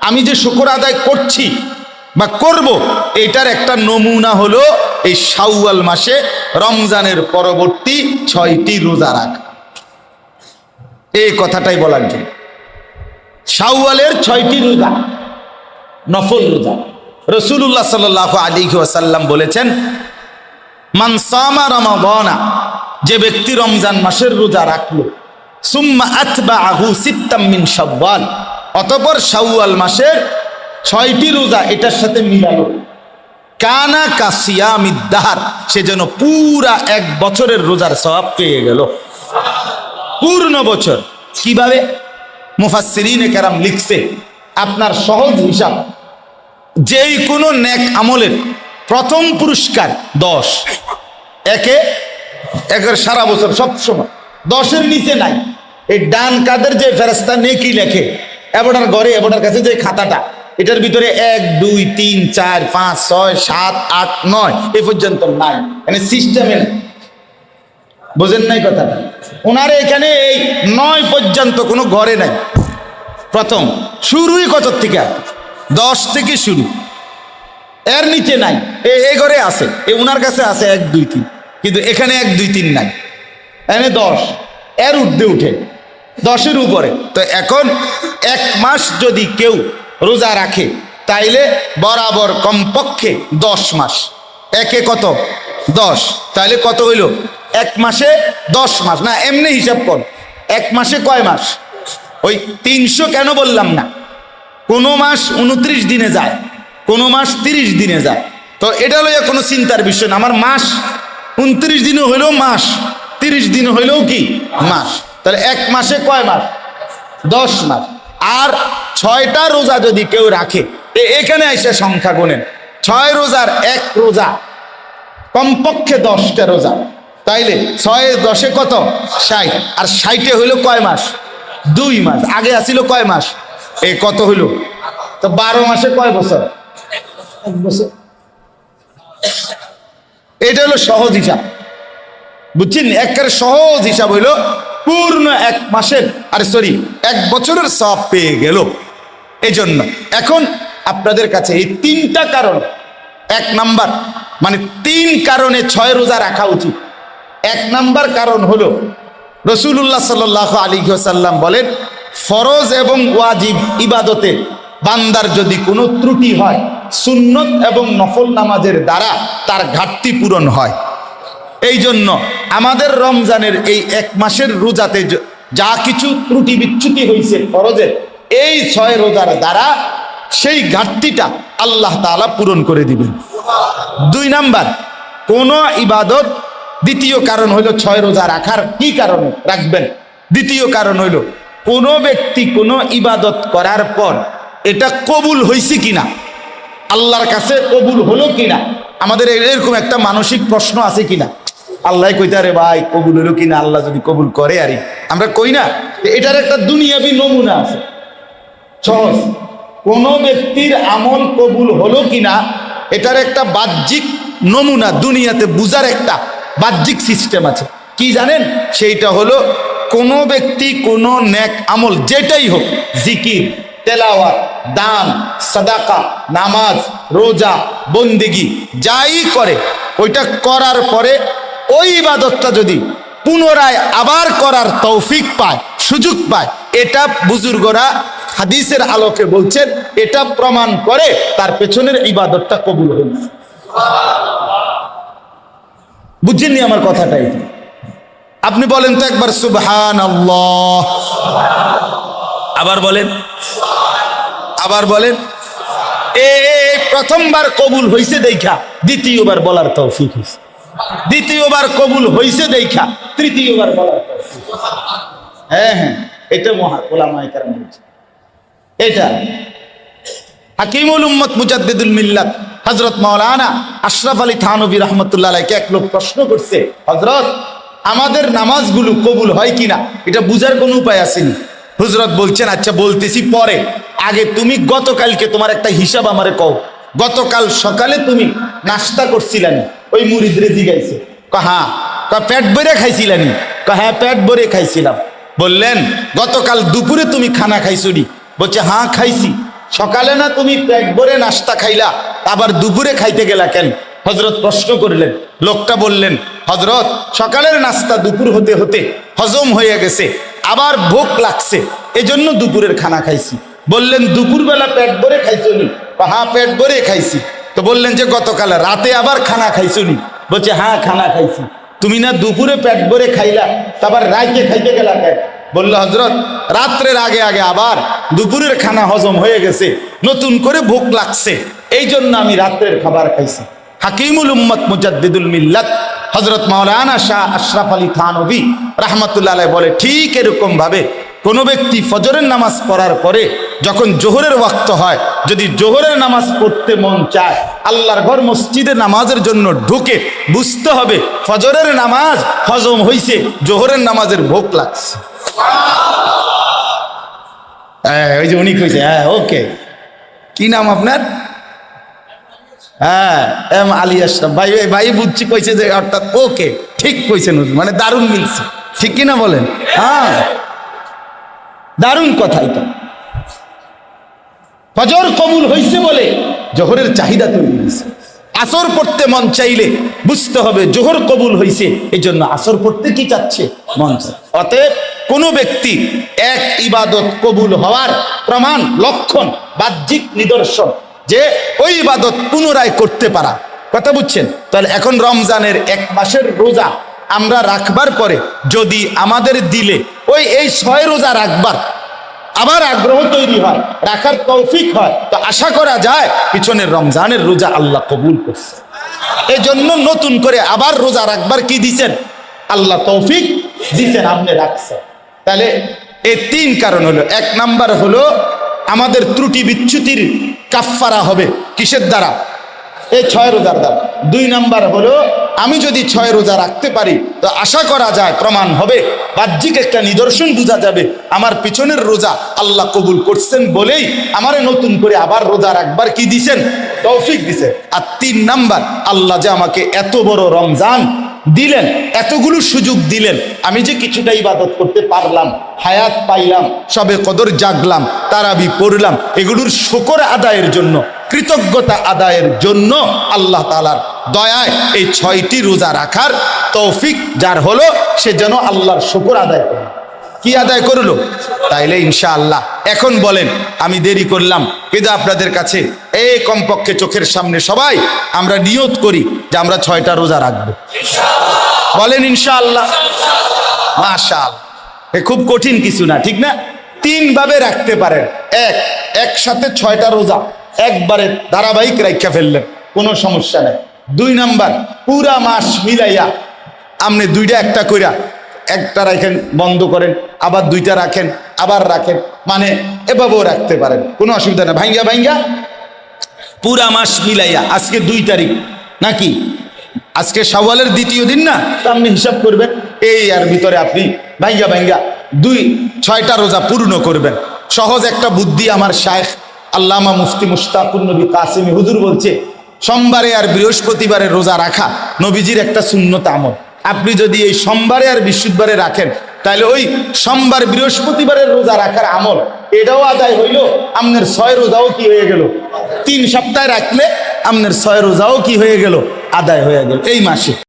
আমি যে শুকর আদায় করছি বা করব, এটার একটা নমুনা হলো এই শাওয়াল মাসে রমজানের পরবর্তী 6টি রোজা রাখা। এই কথাটাই বলার জন্য শাওয়ালের 6টি রোজা নফল রোজা। রাসূলুল্লাহ সাল্লাল্লাহু আলাইহি ওয়াসাল্লাম বলেছেন, মান সামা রমাদানা, যে ব্যক্তি রমজান মাসের রোজা রাখলো, সুম্মা আতবাআহু সিত্তাম মিন শাওয়াল, অতঃপর শাওয়াল মাসের 6টি রোজা এটার সাথে মিলালো, কানা কাসিয়ামিদ দাহর, সে যেন পুরা 1 বছরের রোজার সওয়াব পেয়ে গেল। পূর্ণ বছর। কিভাবে? মুফাসসিরিনে কেরাম লিখছে, আপনার সহজ হিসাব, যেই কোনো নেক আমলের প্রথম পুরস্কার 10, একের সারা বছর সব সময় 10-এর নিচে নাই। এই ডান কাদের যে ফেরেশতা নেকি লেখে, এবটার ঘরে এবটার কাছে যে খাতাটা, এটার ভিতরে 1 2 3 4 5 6 7 8 9 এই পর্যন্ত নাই, মানে সিস্টেমে নাই। বোঝেন নাই কথাটা? ওনার এখানে এই 9 পর্যন্ত কোনো ঘরে নাই। প্রথম শুরুই কত থেকে? 10 থেকে শুরু, এর নিচে নাই। এই ঘরে আছে, ওনার কাছে আছে 1 2 3, কিন্তু এখানে 1 2 3 নাই, এখানে 10, এর ঊর্ধ্বে উঠে 10-এর উপরে। তো এখন 1 মাস যদি কেউ রোজা রাখে, তাইলে বরাবর কমপক্ষে 10 মাস। একে কত? 10, তাইলে কত হইল? 1 মাসে 10 মাস। না, এমনি হিসাব কর, 1 মাসে কয় মাস? ওই 300 কেন বললাম না? কোনো মাস 29 দিনে যায়, কোনো মাস 30 দিনে যায়। তো এটা লইয়া কোনো চিন্তার বিষয় না। আমার মাস 29 দিনে হইলেও মাস, 30 দিনে হইলেও কি মাস। তাহলে 1 মাসে কয় মাস? 10 মাস। আর 6টা রোজা যদি কেউ রাখে, এখানে এসে সংখ্যা গুনেন, 6 রোজার 1 রোজা, কমপক্ষে 10টা রোজা, তাইলে 6 10 কত? 60। আর 60-এ হইল কয় মাস? 2 মাস। আগে আসিল কয় মাস? এই কত হইল? তো 12 মাসে কয় বছর? 1 বছর। এটা হলো সহজ হিসাব, বুঝছেন? একের সহজ হিসাব হইল পূর্ণ 1 মাসের, আরে সরি 1 বছরের সওয়াব পেয়ে গেল। এই জন্য এখন আপনাদের কাছে এই 3টা কারণ, 1 নাম্বার মানে 3 কারণে 6 রোজা রাখা উচিত। 1 নাম্বার কারণ হলো রাসূলুল্লাহ সাল্লাল্লাহু আলাইহি ওয়াসাল্লাম বলেন, ফরজ এবং ওয়াজিব ইবাদতে বান্দার যদি কোনো ত্রুটি হয়, সুন্নত এবং নফল নামাজের দ্বারা তার ঘাটতি পূরণ হয়। এই জন্য আমাদের রমজানের এই 1 মাসের রোজাতে যা কিছু ত্রুটি বিচ্যুতি হয়েছে ফরজের, এই 6 রোজার দ্বারা সেই ঘাটতিটা আল্লাহ তাআলা পূরণ করে দিবেন। 2 নাম্বার কোন ইবাদত, দ্বিতীয় কারণ হইল 6 রোজা রাখার কি কারণে রাখবেন? দ্বিতীয় কারণ হইল কোন ব্যক্তি কোন ইবাদত করার পর এটা কবুল হয়েছে কিনা, আল্লাহর কাছে কবুল হলো কিনা। আমাদের এরকম একটা মানসিক প্রশ্ন আছে কিনা, আল্লাহ কইতে আরে ভাই কবুল হলো কিনা, আল্লাহ যদি কবুল করে আরে আমরা কই না। এটার একটা দুনিয়াবি নমুনা আছে সহজ, কোন ব্যক্তির আমল কবুল হলো কিনা এটার একটা বাহ্যিক নমুনা, দুনিয়াতে বুঝার একটা বাহ্যিক সিস্টেম আছে। কি জানেন? সেইটা হলো কোন ব্যক্তি কোন নেক আমল যেটাই হোক, জিকির, তেলাওয়াত, দান, সাদাকা, নামাজ, রোজা, বন্দেগী যাই করে, ওইটা করার পরে ওই ইবাদতটা যদি পুনরায় আবার করার তৌফিক পায়, সুযোগ পায়, এটা বুজুর্গরা হাদিসের আলোকে বলছেন, এটা প্রমাণ করে তার পেছনের ইবাদতটা কবুল হল। বুঝছেননি আমার কথাটাই? আপনি বলেন তো একবার সুবহানাল্লাহ, আবার বলেন, আবার বলেন। প্রথমবার কবুল হইছে দেখা দ্বিতীয়বার বলার তৌফিক হইছে, দ্বিতীয়বার কবুল হইছে দেখা তৃতীয়বার বলার তৌফিক। হ্যাঁ, এটা মহা উলামায়ে কেরাম বলছে। এটা হাকিমুল উম্মত মুজাদ্দিদুল মিল্লাত হযরত মাওলানা আশরাফ আলী থানভী রাহমাতুল্লাহ আলাইহি এক লোক প্রশ্ন করছে, হযরত আমাদের নামাজগুলো কবুল হয় কিনা এটা বুঝার কোনো উপায় আসেনি। হুজরত বলছেন, আচ্ছা বলতেছি পরে, আগে তুমি গতকালকে তোমার একটা হিসাব আমারে কও, গতকাল সকালে তুমি নাস্তা করছিলেন? ওই মুরিদরে জিগাইছে, হ্যাঁ। পেট ভরে খাইছিলেন? হ্যাঁ পেট ভরে খাইছিলাম। বললেন গতকাল দুপুরে তুমি খানা খাইছো নি? বলছে হ্যাঁ খাইছি। সকালে না তুমি পেট ভরে নাস্তা খাইলা, আবার দুপুরে খাইতে গেলা কেন? হযরত প্রশ্ন করলেন। লোকটা বললেন, হযরত সকালের নাস্তা দুপুর হতে হতে হজম হয়ে গেছে, আবার ভোক লাগছে, এজন্য দুপুরের খানা খাইছি। বললেন, দুপুরবেলা পেট ভরে খাইছো নি? হ্যাঁ, পেট ভরে খাইছি। তো বললেন যে গতকাল রাতে আবার খানা খাইছো নি? বলছে, হ্যাঁ, খানা খাইছি। তুমি না দুপুরে পেট ভরে খাইলা, তারপর রাইতে খাইতে গেলা কেন? বললো, হযরত রাত্রের আগে আগে আবার দুপুরের খানা হজম হয়ে গেছে, নতুন করে ভোক লাগছে, এই জন্য আমি রাত্রের খাবার খাইছি। হাকিমুল উম্মত মুজাদ্দিদুল মিল্লাত হযরত মাওলানা শাহ আশরাফ আলী থানভী রাহমাতুল্লাহ আলাইহি বলে, ঠিক এরকম ভাবে কোনো ব্যক্তি ফজরের নামাজ পড়ার পরে যখন জোহরের ওয়াক্ত হয়, যদি জোহরের নামাজ পড়তে মন চায়, আল্লাহর ঘর মসজিদে নামাজের জন্য ঢুকে, বুঝতে হবে ফজরের নামাজ হজম হইছে, জোহরের নামাজের ভোগ লাগছে। ওই যে উনি কইছে, হ্যাঁ ওকে, কি নাম আপনার? হ্যাঁ, এম আলী আশরাফ ভাই। ভাই বুঝছি কইছে যে অর্থাৎ ওকে, ঠিক কইছেন, মানে দারুণ মিলছে, ঠিক কিনা বলেন? হ্যাঁ, দারুণ কথা। এটা ফজর কবুল হইছে বলে জোহরের চাহিদা তৈরি হয়েছে। আসর পড়তে মন চাইলে বুঝতে হবে জোহর কবুল হইছে, এই জন্য আসর পড়তে কি চাচ্ছে? মন চায়। অতএব কোনো ব্যক্তি এক ইবাদত কবুল হওয়ার প্রমাণ, লক্ষণ, বাহ্যিক নিদর্শন যে ওই ইবাদত পুনরায় করতে পারা, কথা বুঝছেন? তাহলে এখন রমজানের 1 মাসের রোজা আমরা রাখবার পরে যদি আমাদের দিলে এই 6 রোজা রাখবার আবার আগ্রহ তৈরি হয়, রাখার তৌফিক হয়, তো আশা করা যায় পিছনের রমজানের রোজা আল্লাহ কবুল করছে। এই জন্য নতুন করে আবার রোজা রাখবার কি দিছেন? আল্লাহ তৌফিক দিছেন, আপনি রাখছেন। তাহলে এই 3 কারণ হলো। 1 নাম্বার হলো আমাদের ত্রুটি বিচ্যুতির কাফফারা হবে কিসের দ্বারা? এই 6 রোজার দ্বারা। 2 নাম্বার হলো আমি যদি 6 রোজা রাখতে পারি তো আশা করা যায়, প্রমাণ হবে, বাহ্যিক একটা নিদর্শন বোঝা যাবে আমার পিছনের রোজা আল্লাহ কবুল করছেন বলেই আমারে নতুন করে আবার রোজা রাখবার কি দিছেন? তৌফিক দিছেন। আর 3 নাম্বার, আল্লাহ যে আমাকে এত বড় রমজান দিলেন, এতগুলো সুযোগ দিলেন, আমি যে কিছুটা ইবাদত করতে পারলাম, হায়াত পাইলাম, সবে কদর জাগলাম, তারাবি পড়লাম, এগুলোর শুকর আদায়ের জন্য, কৃতজ্ঞতা আদায়ের জন্য আল্লাহ তাআলার দয়ায় এই 6টি রোজা রাখার তৌফিক যার হলো, সে যেন আল্লাহর শুকর আদায় করে। কি আদায় করলো? তাইলে ইনশাআল্লাহ এখন বলেন, আমি দেরি করলাম কিন্তু আপনাদের কাছে এই কমপক্ষে চোখের সামনে সবাই আমরা নিয়ত করি যে আমরা 6টা রোজা রাখবো। বলেন ইনশাআল্লাহ। মাশাআল্লাহ, খুব কঠিন কিছু না, ঠিক না? 3 ভাবে রাখতে পারেন। একসাথে 6টা রোজা একবারে ধারাবাহিক রাখা ফেললেন, কোনো সমস্যা নেই। 2 নাম্বার, পুরা মাস মিলাইয়া আপনি 2টা একটা কইরা, একটা রাখেন, বন্ধ করেন, আবার 2টা রাখেন, আবার রাখেন, মানে এভাবেও রাখতে পারেন, কোনো অসুবিধা নেই। ভাঙ্গা পুরা মাস মিলাইয়া, আজকে 2 তারিখ নাকি, আজকে শাওয়ালের 2য় দিন না, তো আপনি হিসাব করবেন, এই আর ভিতরে আপনি ভাঙ্গা 6টা রোজা পূর্ণ করবেন। সহজ একটা বুদ্ধি আমার শায়েখ আল্লামা মুফতি মুশতাকুর নবী কাসেমি হুজুর বলছে, সোমবারে আর বৃহস্পতিবারে রোজা রাখা নবীজির একটা সুন্নত আমল। আপনি যদি এই সোমবারে আর বৃহস্পতিবারে রাখেন, তাহলে ওই সোমবার বৃহস্পতিবারের রোজা রাখার আমল এটাও আদায় হইল, আপনার 6 রোজাও কি হয়ে গেল? 3 সপ্তাহ রাখলে আপনার 6 রোজাও কি হয়ে গেল? আদায় হয়ে গেল এই মাসে।